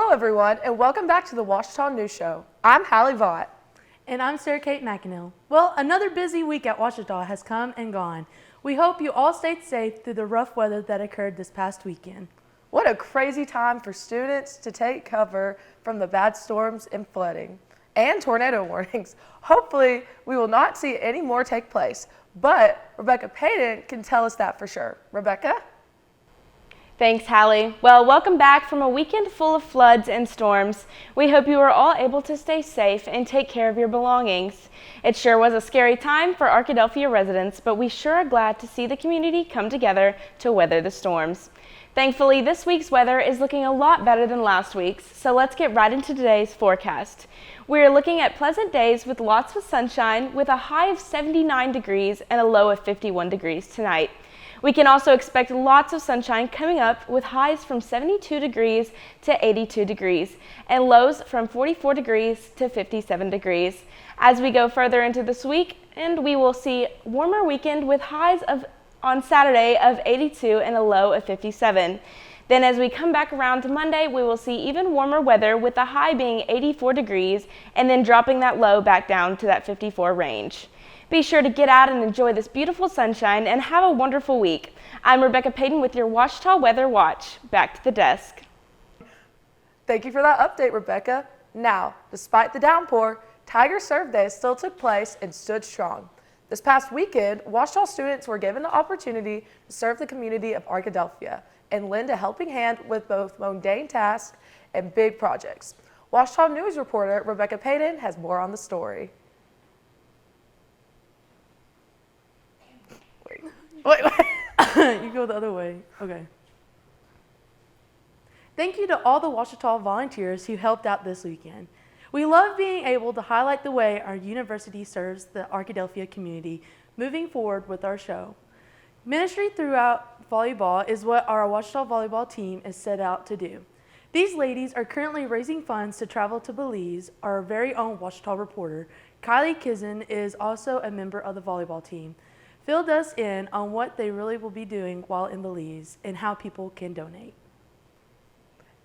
Hello, everyone, and welcome back to the Ouachita News Show. I'm Hallie Vaught. And I'm Sarah Kate McAneel. Well, another busy week at Ouachita has come and gone. We hope you all stayed safe through the rough weather that occurred this past weekend. What a crazy time for students to take cover from the bad storms and flooding and tornado warnings. Hopefully, we will not see any more take place, but Rebecca Payton can tell us that for sure. Rebecca? Thanks, Hallie. Well, welcome back from a weekend full of floods and storms. We hope you are all able to stay safe and take care of your belongings. It sure was a scary time for Arkadelphia residents, but we sure are glad to see the community come together to weather the storms. Thankfully, this week's weather is looking a lot better than last week's, so let's get right into today's forecast. We're looking at pleasant days with lots of sunshine with a high of 79 degrees and a low of 51 degrees tonight. We can also expect lots of sunshine coming up with highs from 72 degrees to 82 degrees and lows from 44 degrees to 57 degrees. As we go further into this week, and we will see warmer weekend with highs on Saturday of 82 and a low of 57. Then as we come back around to Monday, we will see even warmer weather with the high being 84 degrees and then dropping that low back down to that 54 range. Be sure to get out and enjoy this beautiful sunshine and have a wonderful week. I'm Rebecca Payton with your Ouachita Weather Watch. Back to the desk. Thank you for that update, Rebecca. Now, despite the downpour, Tiger Serve Day still took place and stood strong. This past weekend, Ouachita students were given the opportunity to serve the community of Arkadelphia and lend a helping hand with both mundane tasks and big projects. Ouachita News reporter Rebecca Payton has more on the story. Wait. You go the other way. Okay. Thank you to all the Ouachita volunteers who helped out this weekend. We love being able to highlight the way our university serves the Arkadelphia community moving forward with our show. Ministry throughout volleyball is what our Ouachita volleyball team is set out to do. These ladies are currently raising funds to travel to Belize. Our very own Ouachita reporter, Kylie Kizin, is also a member of the volleyball team. Filled us in on what they really will be doing while in Belize and how people can donate.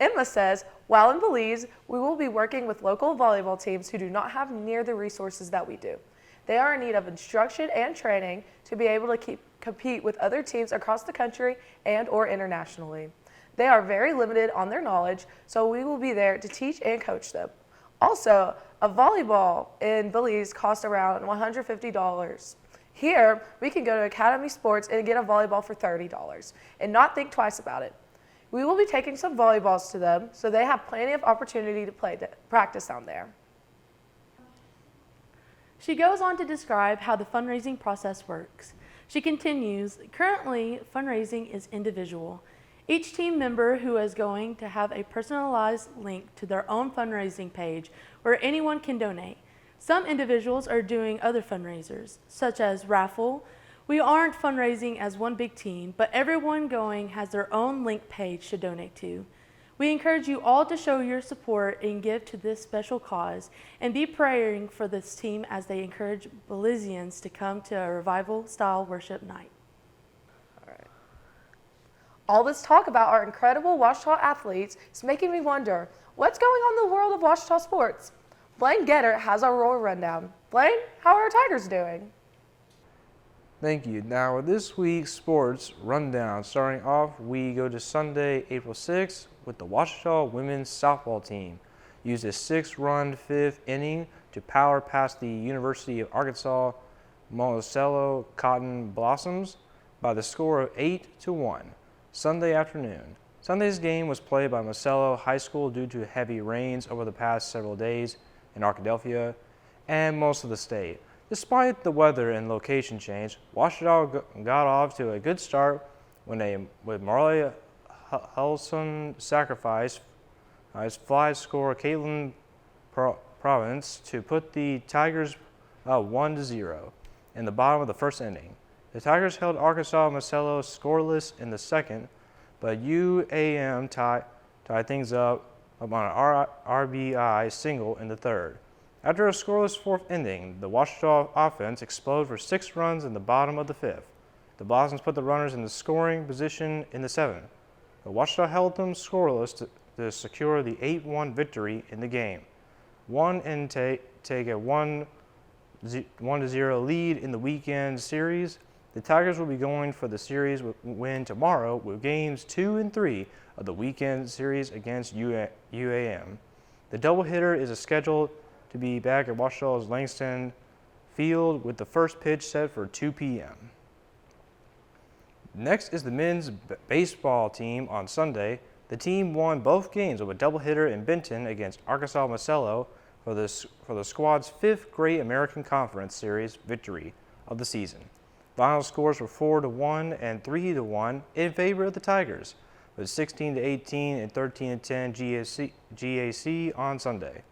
Emma says, while in Belize, we will be working with local volleyball teams who do not have near the resources that we do. They are in need of instruction and training to be able to compete with other teams across the country and or internationally. They are very limited on their knowledge, so we will be there to teach and coach them. Also, a volleyball in Belize costs around $150. Here, we can go to Academy Sports and get a volleyball for $30 and not think twice about it. We will be taking some volleyballs to them so they have plenty of opportunity to practice down there. She goes on to describe how the fundraising process works. She continues, currently fundraising is individual. Each team member who is going to have a personalized link to their own fundraising page where anyone can donate. Some individuals are doing other fundraisers, such as raffle. We aren't fundraising as one big team, but everyone going has their own link page to donate to. We encourage you all to show your support and give to this special cause and be praying for this team as they encourage Belizeans to come to a revival-style worship night. All this talk about our incredible Ouachita athletes is making me wonder, what's going on in the world of Ouachita sports? Blaine Getter has our Roar Rundown. Blaine, how are our Tigers doing? Thank you. Now, with this week's sports rundown, starting off, we go to Sunday, April 6th, with the Ouachita women's softball team. Used a 6-run fifth inning to power past the University of Arkansas Monticello Cotton Blossoms by the score of 8-1, Sunday afternoon. Sunday's game was played by Monticello High School due to heavy rains over the past several days in Arkadelphia and most of the state. Despite the weather and location change, Ouachita got off to a good start with Marley Hulson sacrifice fly scorer Caitlin Province to put the Tigers 1-0 in the bottom of the first inning. The Tigers held Arkansas Monticello scoreless in the second, but UAM tied things up on an RBI single in the third. After a scoreless fourth inning, the Ouachita offense exploded for 6 runs in the bottom of the fifth. The Blossoms put the runners in the scoring position in the seventh. The Ouachita held them scoreless to secure the 8-1 victory in the game. Take a 1-0 lead in the weekend series. The Tigers will be going for the series win tomorrow with games 2 and 3 of the weekend series against UAM. The doubleheader is scheduled to be back at Ouachita's Langston Field with the first pitch set for 2 p.m. Next is the men's baseball team on Sunday. The team won both games with a doubleheader in Benton against Arkansas Marcelo for the squad's 5th Great American Conference Series victory of the season. Final scores were 4-1 and 3-1 in favor of the Tigers, with 16-18 and 13-10 GAC on Sunday.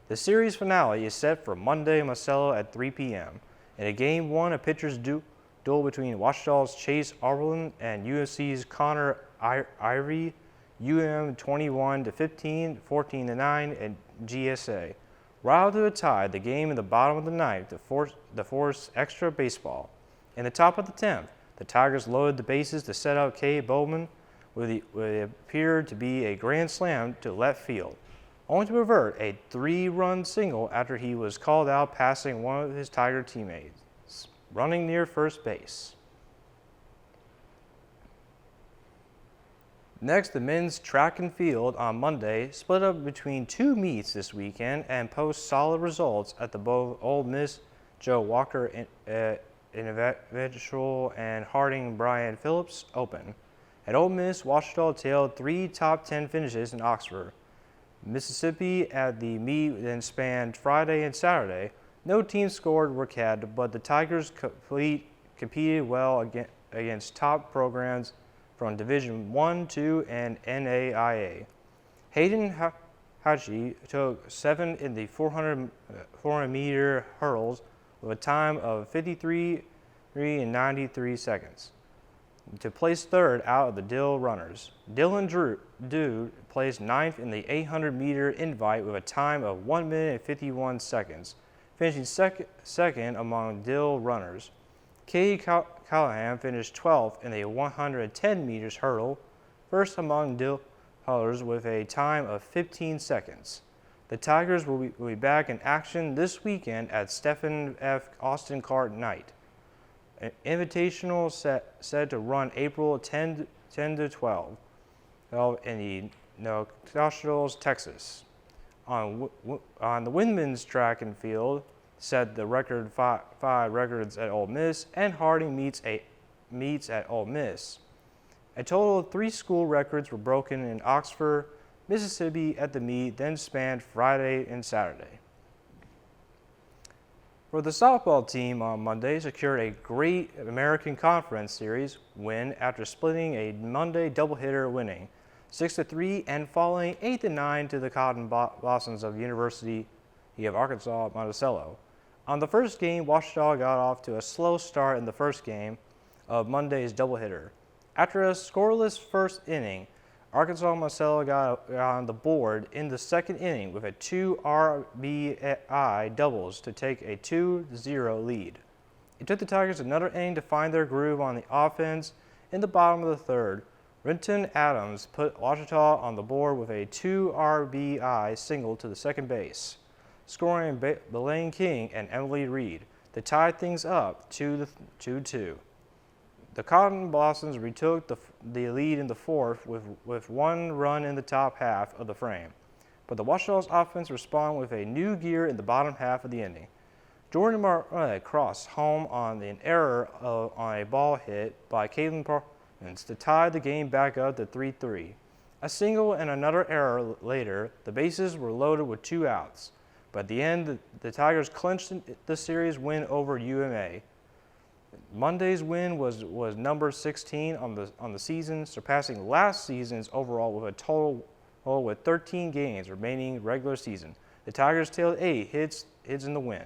The series finale is set for Monday in Marcelo at 3 p.m. In a Game 1, a pitcher's duel between Ouachita's Chase Arlen and USC's Connor Irie, UM 21-15, 14-9, and GSA. Right to a tie, the game in the bottom of the ninth to force extra baseball. In the top of the 10th, the Tigers loaded the bases to set up Kay Bowman with what appeared to be a grand slam to left field, only to revert a 3-run single after he was called out passing one of his Tiger teammates, running near first base. Next, the men's track and field on Monday split up between 2 meets this weekend and post solid results at the both Ole Miss Joe Walker Individual and Harding Brian Phillips Open. At Ole Miss, Ouachita tailed 3 top 10 finishes in Oxford. Mississippi at the meet then spanned Friday and Saturday. No team scored WCAT, but the Tigers competed well against top programs from Division I, II, and NAIA. Hayden Haji took 7 in the 400-meter hurdles with a time of 53 and 93 seconds to place 3rd out of the Dill runners. Dylan Dude placed 9th in the 800-meter invite with a time of 1 minute and 51 seconds, finishing second among Dill runners. Katie Callahan finished 12th in the 110 meters hurdle, first among Dill haulers with a time of 15 seconds. The Tigers will be back in action this weekend at Stephen F. Austin Cart Night. An invitational set to run April 10 to 12 in the Nacogdoches, Texas. On the women's track and field, set the record 5 records at Ole Miss, and Harding meets at Ole Miss. A total of 3 school records were broken in Oxford, Mississippi at the meet, then spanned Friday and Saturday. For the softball team on Monday, secured a Great American Conference Series win after splitting a Monday doubleheader, winning 6-3 and falling 8-9 to the Cotton Blossoms of University of Arkansas Monticello. On the first game, Ouachita got off to a slow start in the first game of Monday's doubleheader. After a scoreless first inning, Arkansas Marcelo got on the board in the second inning with a 2 RBI doubles to take a 2-0 lead. It took the Tigers another inning to find their groove on the offense. In the bottom of the third, Renton Adams put Ouachita on the board with a 2 RBI single to the second base, scoring Belaine King and Emily Reed to tie things up 2-2. The Cotton Blossoms retook the lead in the fourth with 1 run in the top half of the frame, but the Ouachita's offense responded with a new gear in the bottom half of the inning. Jordan Martin crossed home on an error on a ball hit by Caitlin Parsons to tie the game back up to 3-3. A single and another error later, the bases were loaded with 2 outs, but at the end, the Tigers clinched the series win over UMA. Monday's win was number 16 on the season, surpassing last season's overall with a total with 13 games remaining regular season. The Tigers tailed 8 hits in the win.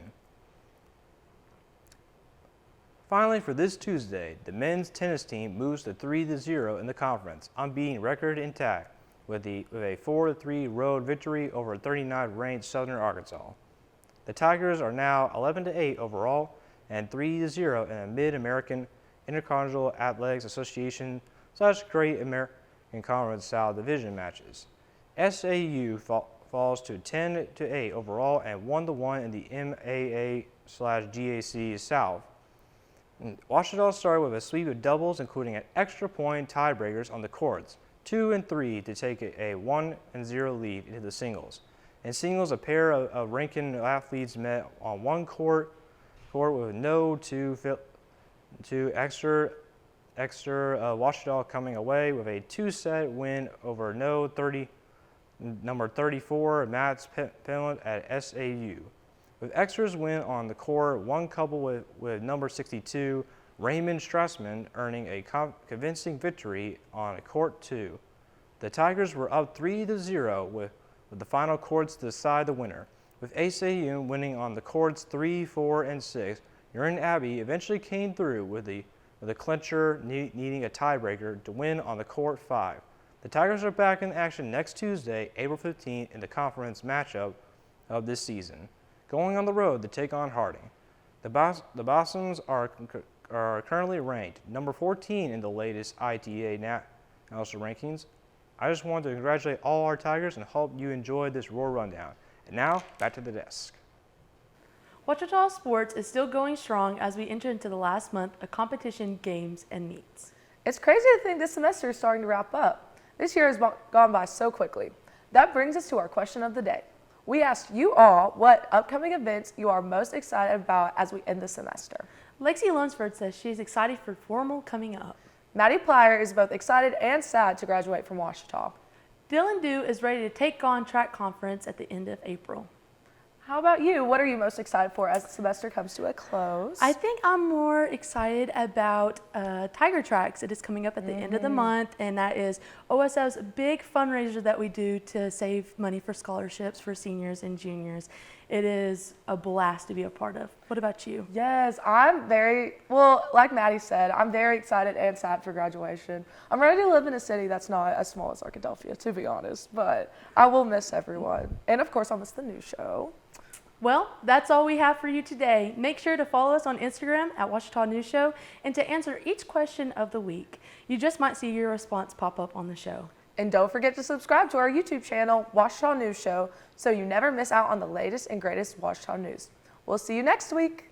Finally, for this Tuesday, the men's tennis team moves to 3-0 in the conference, unbeaten record intact with a 4-3 road victory over 39th-ranked Southern Arkansas. The Tigers are now 11-8 overall and 3-0 in a Mid-American Intercontinental Athletics Association / Great in Conference South Division matches. SAU falls to 10-8 overall and 1-1 in the MAA/GAC South. Ouachita started with a sweep of doubles, including an extra point tiebreakers on the courts, 2 and 3 to take a 1-0 lead into the singles. In singles, a pair of Rankin athletes met on one court with no two extra Ouachita coming away with a 2-set win over number 34 Matt's Penland at SAU. With extras win on the court, one couple with number 62 Raymond Strassman earning a convincing victory on court 2. The Tigers were up 3-0 with the final courts to decide the winner. With SAU winning on the courts 3, 4, and 6, Urine Abbey eventually came through with the clincher needing a tiebreaker to win on the court 5. The Tigers are back in action next Tuesday, April 15th, in the conference matchup of this season, going on the road to take on Harding. The Blossoms are currently ranked number 14 in the latest ITA national rankings. I just wanted to congratulate all our Tigers and hope you enjoyed this Roar Rundown. And now, back to the desk. Ouachita sports is still going strong as we enter into the last month of competition, games, and meets. It's crazy to think this semester is starting to wrap up. This year has gone by so quickly. That brings us to our question of the day. We asked you all what upcoming events you are most excited about as we end the semester. Lexi Lunsford says she's excited for formal coming up. Maddie Plyer is both excited and sad to graduate from Ouachita. Dylan Dew is ready to take on track conference at the end of April. How about you? What are you most excited for as the semester comes to a close? I think I'm more excited about Tiger Tracks. It is coming up at the end of the month, and that is OSF's big fundraiser that we do to save money for scholarships for seniors and juniors. It is a blast to be a part of. What about you? Yes, I'm like Maddie said, I'm very excited and sad for graduation. I'm ready to live in a city that's not as small as Arkadelphia, to be honest, but I will miss everyone. And of course, I'll miss the new show. Well, that's all we have for you today. Make sure to follow us on Instagram at Ouachita News Show and to answer each question of the week. You just might see your response pop up on the show. And don't forget to subscribe to our YouTube channel, Ouachita News Show, so you never miss out on the latest and greatest Ouachita news. We'll see you next week.